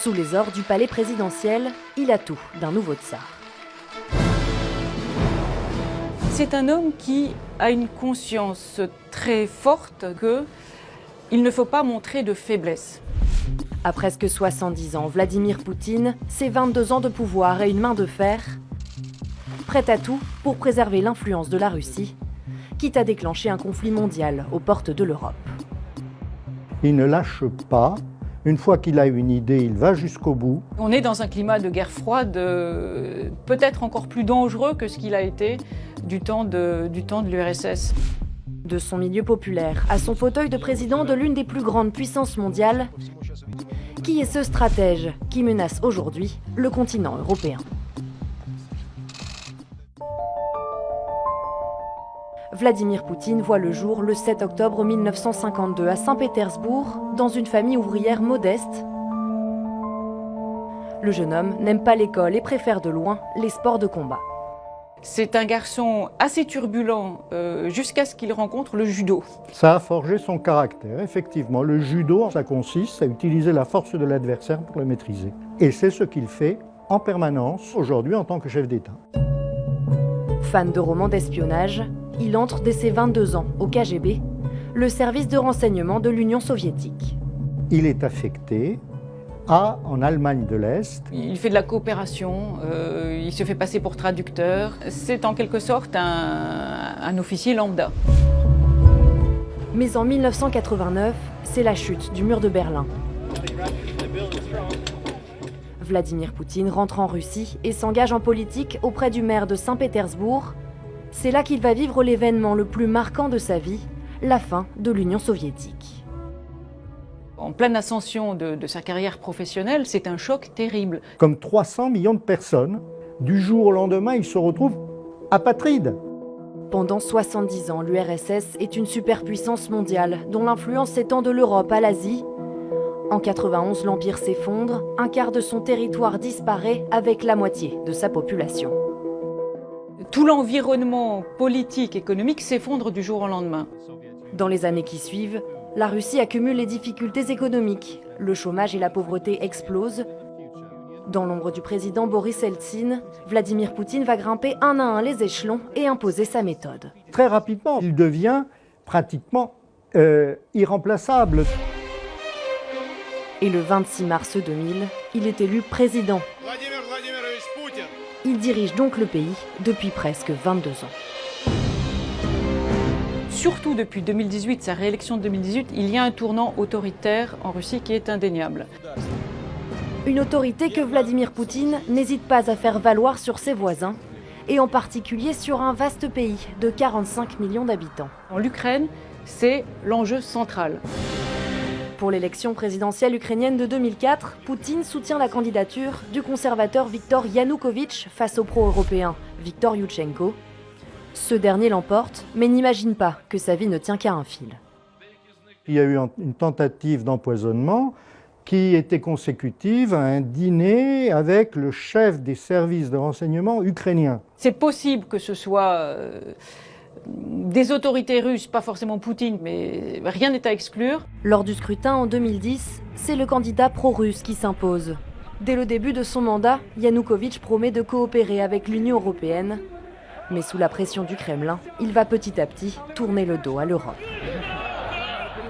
Sous les ors du palais présidentiel, il a tout d'un nouveau tsar. C'est un homme qui a une conscience très forte qu'il ne faut pas montrer de faiblesse. À presque 70 ans, Vladimir Poutine, ses 22 ans de pouvoir et une main de fer, prêt à tout pour préserver l'influence de la Russie, quitte à déclencher un conflit mondial aux portes de l'Europe. Il ne lâche pas. Une fois qu'il a une idée, il va jusqu'au bout. On est dans un climat de guerre froide peut-être encore plus dangereux que ce qu'il a été du temps de l'URSS. De son milieu populaire à son fauteuil de président de l'une des plus grandes puissances mondiales, qui est ce stratège qui menace aujourd'hui le continent européen? Vladimir Poutine voit le jour le 7 octobre 1952 à Saint-Pétersbourg, dans une famille ouvrière modeste. Le jeune homme n'aime pas l'école et préfère de loin les sports de combat. C'est un garçon assez turbulent jusqu'à ce qu'il rencontre le judo. Ça a forgé son caractère. Effectivement, le judo, ça consiste à utiliser la force de l'adversaire pour le maîtriser. Et c'est ce qu'il fait en permanence aujourd'hui en tant que chef d'État. Fan de romans d'espionnage, il entre dès ses 22 ans au KGB, le service de renseignement de l'Union soviétique. Il est affecté en Allemagne de l'Est. Il fait de la coopération, il se fait passer pour traducteur. C'est en quelque sorte un officier lambda. Mais en 1989, c'est la chute du mur de Berlin. Vladimir Poutine rentre en Russie et s'engage en politique auprès du maire de Saint-Pétersbourg. C'est là qu'il va vivre l'événement le plus marquant de sa vie, la fin de l'Union soviétique. En pleine ascension de sa carrière professionnelle, c'est un choc terrible. Comme 300 millions de personnes, du jour au lendemain, il se retrouve apatride. Pendant 70 ans, l'URSS est une superpuissance mondiale dont l'influence s'étend de l'Europe à l'Asie. En 91, l'Empire s'effondre, un quart de son territoire disparaît avec la moitié de sa population. Tout l'environnement politique, économique s'effondre du jour au lendemain. Dans les années qui suivent, la Russie accumule les difficultés économiques. Le chômage et la pauvreté explosent. Dans l'ombre du président Boris Eltsine, Vladimir Poutine va grimper un à un les échelons et imposer sa méthode. Très rapidement, il devient pratiquement irremplaçable. Et le 26 mars 2000, il est élu président. Il dirige donc le pays depuis presque 22 ans. Surtout depuis 2018, sa réélection de 2018, il y a un tournant autoritaire en Russie qui est indéniable. Une autorité que Vladimir Poutine n'hésite pas à faire valoir sur ses voisins, et en particulier sur un vaste pays de 45 millions d'habitants. L'Ukraine, c'est l'enjeu central. Pour l'élection présidentielle ukrainienne de 2004, Poutine soutient la candidature du conservateur Viktor Yanukovych face au pro-européen Viktor Yushchenko. Ce dernier l'emporte, mais n'imagine pas que sa vie ne tient qu'à un fil. Il y a eu une tentative d'empoisonnement qui était consécutive à un dîner avec le chef des services de renseignement ukrainiens. C'est possible que ce soit des autorités russes, pas forcément Poutine, mais rien n'est à exclure. Lors du scrutin en 2010, c'est le candidat pro-russe qui s'impose. Dès le début de son mandat, Yanukovych promet de coopérer avec l'Union européenne. Mais sous la pression du Kremlin, il va petit à petit tourner le dos à l'Europe.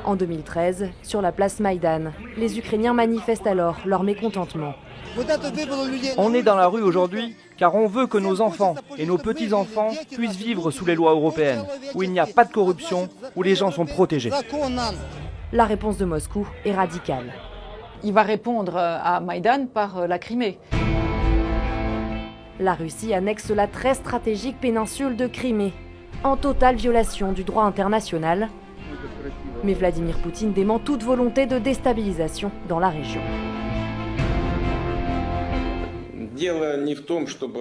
En 2013, sur la place Maïdan, les Ukrainiens manifestent alors leur mécontentement. On est dans la rue aujourd'hui car on veut que nos enfants et nos petits-enfants puissent vivre sous les lois européennes, où il n'y a pas de corruption, où les gens sont protégés. La réponse de Moscou est radicale. Il va répondre à Maïdan par la Crimée. La Russie annexe la très stratégique péninsule de Crimée, en totale violation du droit international. Mais Vladimir Poutine dément toute volonté de déstabilisation dans la région.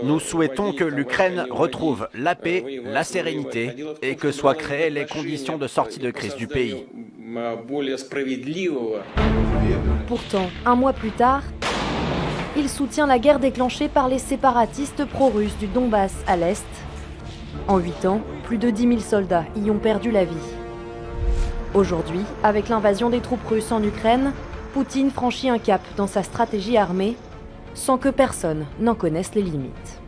Nous souhaitons que l'Ukraine retrouve la paix, la sérénité et que soient créées les conditions de sortie de crise du pays. Pourtant, un mois plus tard, il soutient la guerre déclenchée par les séparatistes pro-russes du Donbass à l'Est. En 8 ans, plus de 10 000 soldats y ont perdu la vie. Aujourd'hui, avec l'invasion des troupes russes en Ukraine, Poutine franchit un cap dans sa stratégie armée sans que personne n'en connaisse les limites.